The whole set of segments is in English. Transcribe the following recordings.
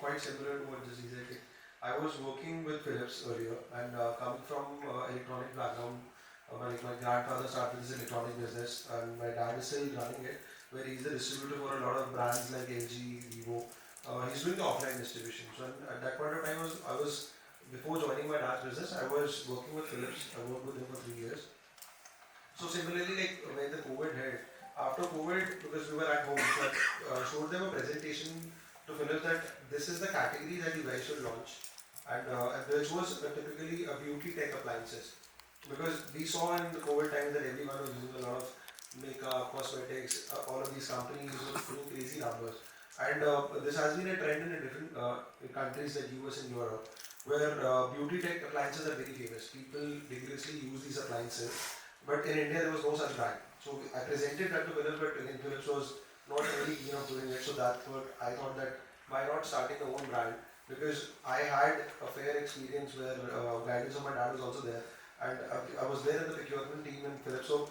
quite similar to what Jesse said. I was working with Philips earlier, and coming from electronic background, my grandfather started this electronic business, and my dad is still running it, where he's the distributor for a lot of brands like LG, Vivo. He's doing the offline distribution. So at that point of time, I was before joining my dad's business, I was working with Philips. I worked with him for 3 years. So similarly, like when the COVID hit, after COVID, because we were at home, so I showed them a presentation to Philips that this is the category that you guys should launch, and which was typically a beauty tech appliances. Because we saw in the COVID time that everyone was using a lot of makeup, cosmetics, all of these companies were doing crazy numbers. And this has been a trend in different countries like US and Europe, where beauty tech appliances are very famous. People rigorously use these appliances, but in India there was no such brand. So I presented that to Philips, but again Philips was not really keen on doing it. So that's what I thought, that why not starting a own brand? Because I had a fair experience where guidance of my dad was also there, and I was there in the procurement team in Philips. So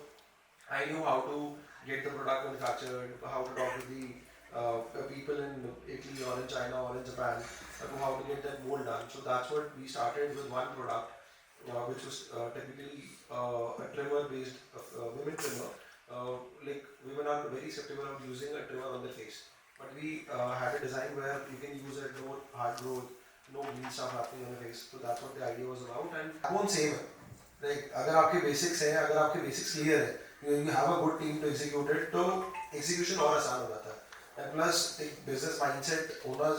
I knew how to get the product manufactured, how to talk to the people in Italy or in China or in Japan, how to get that mold done. So that's what we started with, one product, which was typically a trimmer based, women trimmer. Like women are very skeptical of using a trimmer on their face, but we had a design where you can use it, no hard growth, no green stuff happening on the face. So that's what the idea was about. And backbone same है. Like अगर आपके basics हैं, अगर आपके basics clear है, you have a good team to execute it, तो execution और आसान हो जाता है. And plus एक business mindset होना,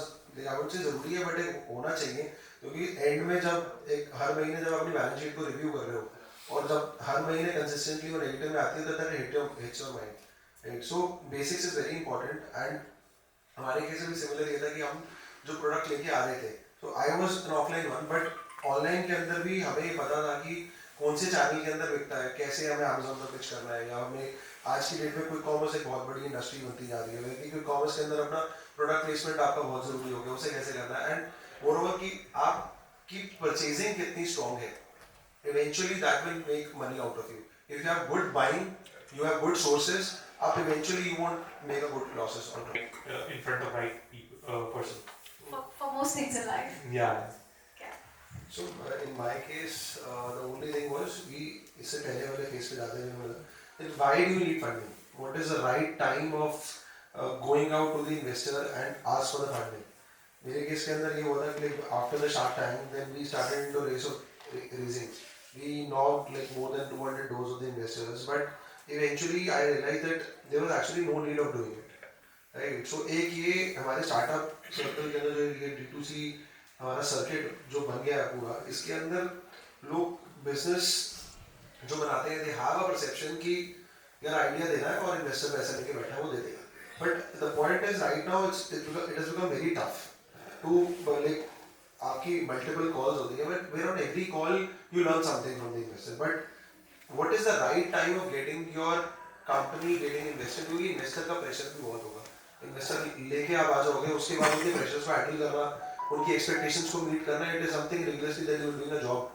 I would say ज़रूरी है, but एक होना चाहिए, क्योंकि end में जब एक हर महीने जब अपनी balance sheet को review कर रहे हो, और जब हर महीने consistently वो negative में आती है, तो that hits your mind. Right? So basics is very important. And हमारे केस में भी सिमिलर ये था कि हम जो प्रोडक्ट लेके आ रहे थे, तो I was an offline one, but online के अंदर भी हमें ये पता था कि कौन से चैनल के अंदर बिकता है, कैसे हमें अमेजोन पर पिच करना है, या हमें आज की डेट में क्विक कॉमर्स एक बहुत बड़ी इंडस्ट्री बनती जा रही है, लेकिन क्विक कॉमर्स के अंदर अपना प्रोडक्ट प्लेसमेंट आपका बहुत जरूरी हो गया, उसे कैसे करना है. एंड मोरओवर कि आपकी परचेजिंग कितनी स्ट्रॉन्ग है, eventually that will make money out of you. If you have good buying, you have good sources, up eventually you won't make a good losses on it. In front of right people, person. For most things in life. Yeah. So in my case, the only thing was we इससे पहले वाले phase पे जाते हैं मतलब, then why do you need funding? What is the right time of going out to the investor and ask for the funding? मेरे case के अंदर ये हुआ था कि like after the shark tank, then we started into race of Rizing. We knocked like more than 200 doors of the investors, but eventually I realized that there was actually no need of doing it. Right? So एक ये हमारे startup circle के अंदर जो ये D2C हमारा circuit जो बन गया है पूरा, इसके अंदर लोग बिजनेस जो बनाते हैं, they have a perception कि यार आइडिया देना है और इन्वेस्टर पैसा लेके बैठा है वो दे देगा. But the point is right now it has become very tough to like आपकी multiple calls होती है, but where on every call you learn something from the investor. But what is the right time of getting your company getting invested? क्योंकि investor का pressure भी बहुत होगा. Investor लेके आप आ जाओगे, उसके बाद उनके प्रेशर्स को हैंडल करना, उनकी एक्सपेक्टेशंस को मीट करना, it is something rigorously that you are doing a job.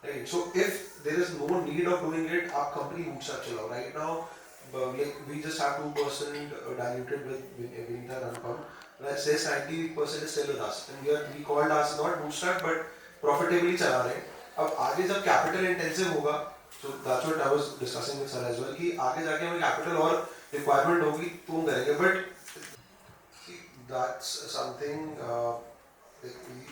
Right? So if there is no need of doing it, आप company bootstrap चलाओ. Right now, like we just have 2% diluted with Vinita Ranpam. Let's say 90% is still with us, and we called us not bootstrap but profitably चला रहे. अब आगे जब capital intensive होगा, so that's what I was discussing with sir as well, कि आगे जाके हमें capital और requirement होगी तो हम करेंगे. But see, that's something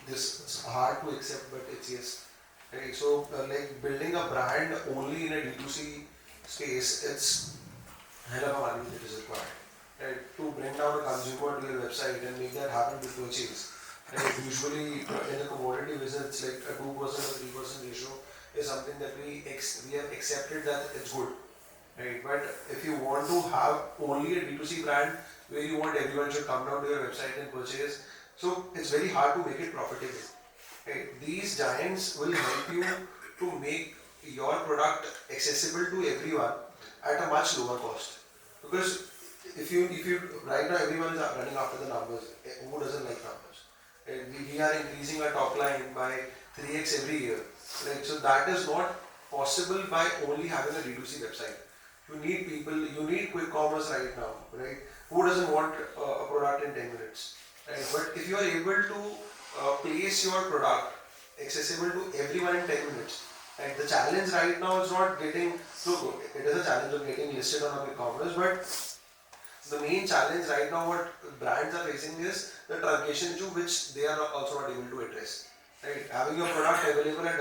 this is hard to accept, but it's yes. Right? So like building a brand only in a D2C space, it's hell of a money that is required. Right? To bring down a consumer to your website and make that happen to purchase. Right? Usually in a commodity business, it's like a 2% or 3% ratio is something that we have accepted that it's good. Right? But if you want to have only a D2C brand where you want everyone should come down to your website and purchase, so it's very hard to make it profitable. Right? These giants will help you to make your product accessible to everyone at a much lower cost. Because if you right now everyone is running after the numbers. Who doesn't like numbers? We are increasing our top line by 3x every year. Right? So that is not possible by only having a D2C website. You need people, you need quick commerce right now. Right? Who doesn't want a product in 10 minutes? Right? But if you are able to place your product accessible to everyone in 10 minutes, right? The challenge right now is not getting, look, it is a challenge of getting listed on a e-commerce, but the main challenge right now what brands are facing is the truncation issue which they are also not able to address. Right? Having your product available at